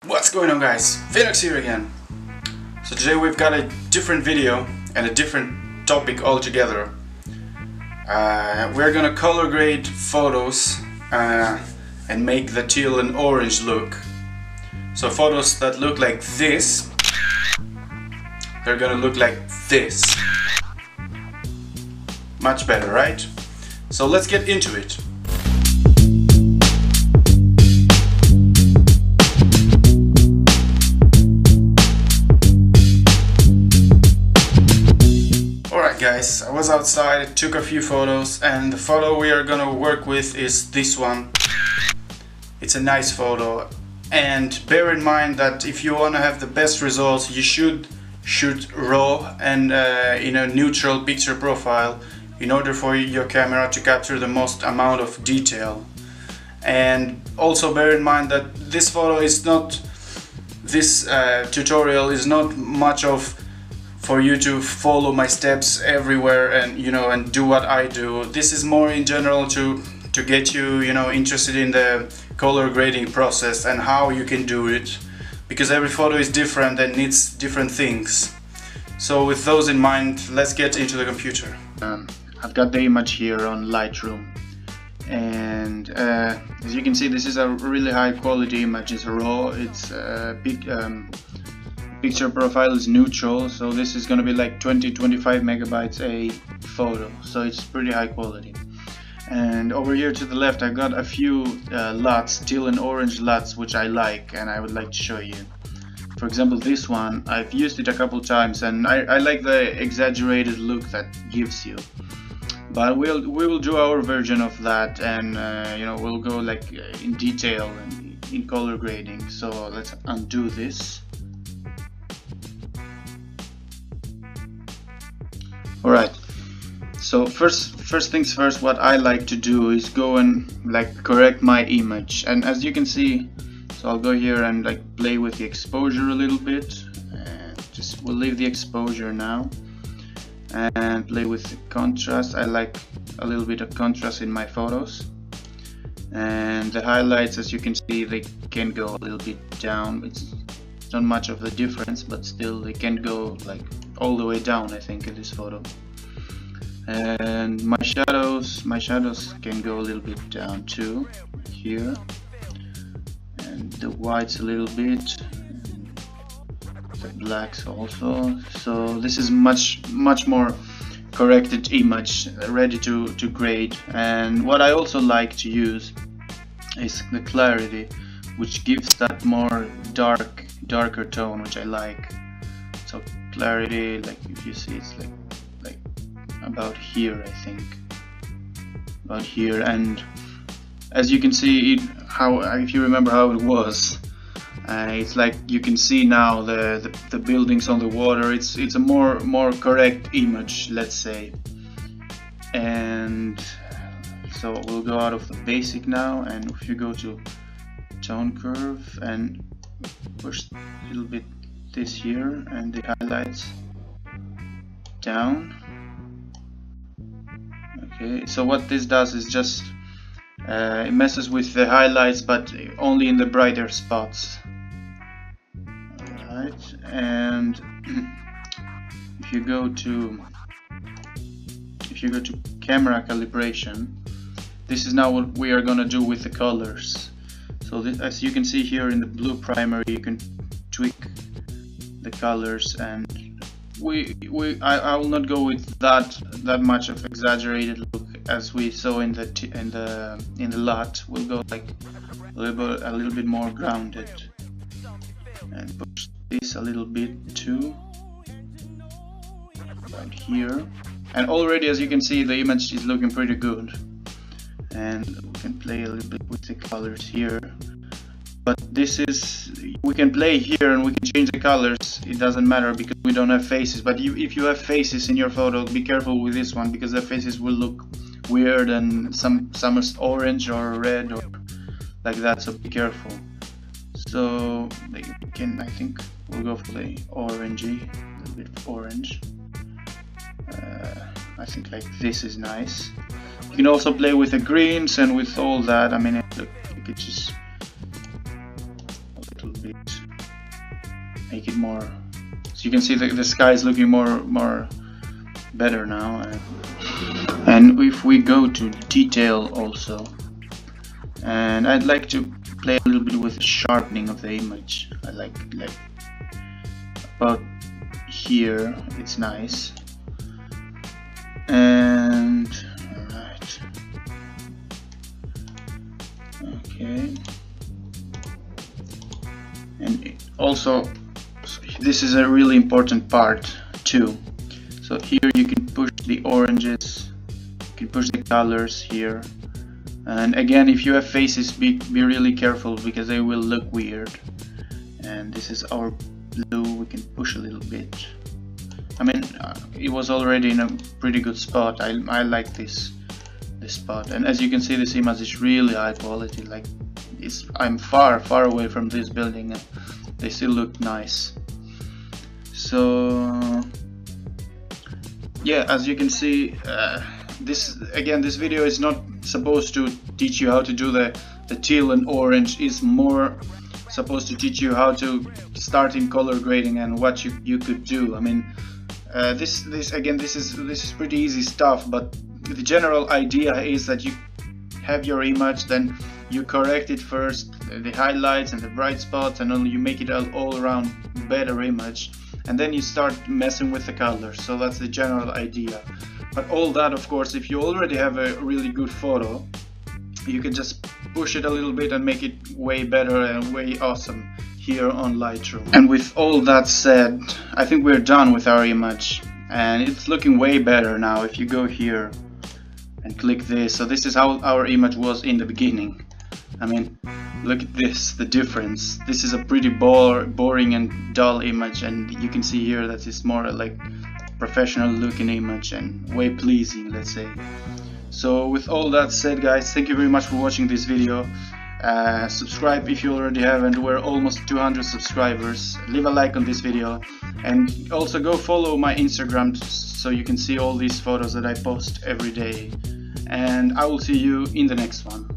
What's going on, guys? Phoenix here again. So today we've got a different video and a different topic altogether. We're gonna color grade photos and make the teal and orange look. So photos that look like this, they're gonna look like this. Much better, right? So let's get into it. Alright guys, I was outside, took a few photos, and the photo we are gonna work with is this one. It's a nice photo, and bear in mind that if you wanna have the best results, you should shoot raw and in a neutral picture profile in order for your camera to capture the most amount of detail. And also bear in mind that this photo is not, this tutorial is not much of for you to follow my steps everywhere and and do what I do. This is more in general to get you interested in the color grading process and how you can do it, because every photo is different and needs different things. So with those in mind, let's get into the computer. I've got the image here on Lightroom, and as you can see, this is a really high quality image. It's raw, it's picture profile is neutral, so this is going to be like 20-25 megabytes a photo, so it's pretty high quality. And over here to the left I got a few LUTs, teal and orange LUTs, which I like and I would like to show you. For example, this one, I've used it a couple times and I like the exaggerated look that gives you. But we will do our version of that, and we'll go like in detail and in color grading. So let's undo this. Alright, so first things first, what I like to do is go and like correct my image. And as you can see, so I'll go here and like play with the exposure a little bit, and we'll leave the exposure now, and play with the contrast. I like a little bit of contrast in my photos. And the highlights, as you can see, they can go a little bit down. It's not much of a difference, but still they can go like all the way down, I think, in this photo. And my shadows can go a little bit down too, here, and the whites a little bit, the blacks also. So this is much more corrected image, ready to grade. And what I also like to use is the clarity, which gives that more darker tone, which I like. So clarity, like if you see, it's like about here, I think, about here. And as you can see, if you remember how it was, it's like you can see now the buildings on the water. It's a more correct image, let's say. And so we'll go out of the basic now, and if you go to tone curve and push a little bit this here and the highlights down. Okay, so what this does is just it messes with the highlights, but only in the brighter spots. Alright, and if you go to camera calibration, this is now what we are gonna do with the colors. So this, as you can see here in the blue primary, you can tweak the colors, and I will not go with that much of exaggerated look as we saw in the LUT. We'll go like a little bit more grounded, and push this a little bit too, right here. And already, as you can see, the image is looking pretty good. And we can play a little bit with the colors here. But this is, we can play here and we can change the colors, it doesn't matter because we don't have faces. But if you have faces in your photo, be careful with this one, because the faces will look weird, and some is orange or red or like that, so be careful. So I think we'll go for the orangey, a little bit of orange. I think like this is nice. You can also play with the greens and with all that. I mean, look, you could just a little bit make it more, so you can see the sky is looking more better now. And if we go to detail also, and I'd like to play a little bit with sharpening of the image. I like about here, it's nice. And alright, okay. And also, this is a really important part too. So here you can push the oranges, you can push the colors here. And again, if you have faces, be really careful because they will look weird. And this is our blue, we can push a little bit. I mean, it was already in a pretty good spot. I like this spot. And as you can see, this image is really high quality. Like, I'm far away from this building and they still look nice. So yeah, as you can see, this video is not supposed to teach you how to do the teal and orange. Is more supposed to teach you how to start in color grading and what you could do. I mean, this is pretty easy stuff, but the general idea is that you have your image, then you correct it first, the highlights and the bright spots, and then you make it an all-around better image, and then you start messing with the colors. So that's the general idea. But all that, of course, if you already have a really good photo, you can just push it a little bit and make it way better and way awesome here on Lightroom. And with all that said, I think we're done with our image, and it's looking way better now. If you go here and click this, so this is how our image was in the beginning. I mean, look at this, the difference. This is a pretty boring and dull image, and you can see here that it's more like professional looking image and way pleasing, let's say. So with all that said, guys, thank you very much for watching this video. Subscribe if you already haven't. We're almost 200 subscribers. Leave a like on this video, and also go follow my Instagram so you can see all these photos that I post every day. And I will see you in the next one.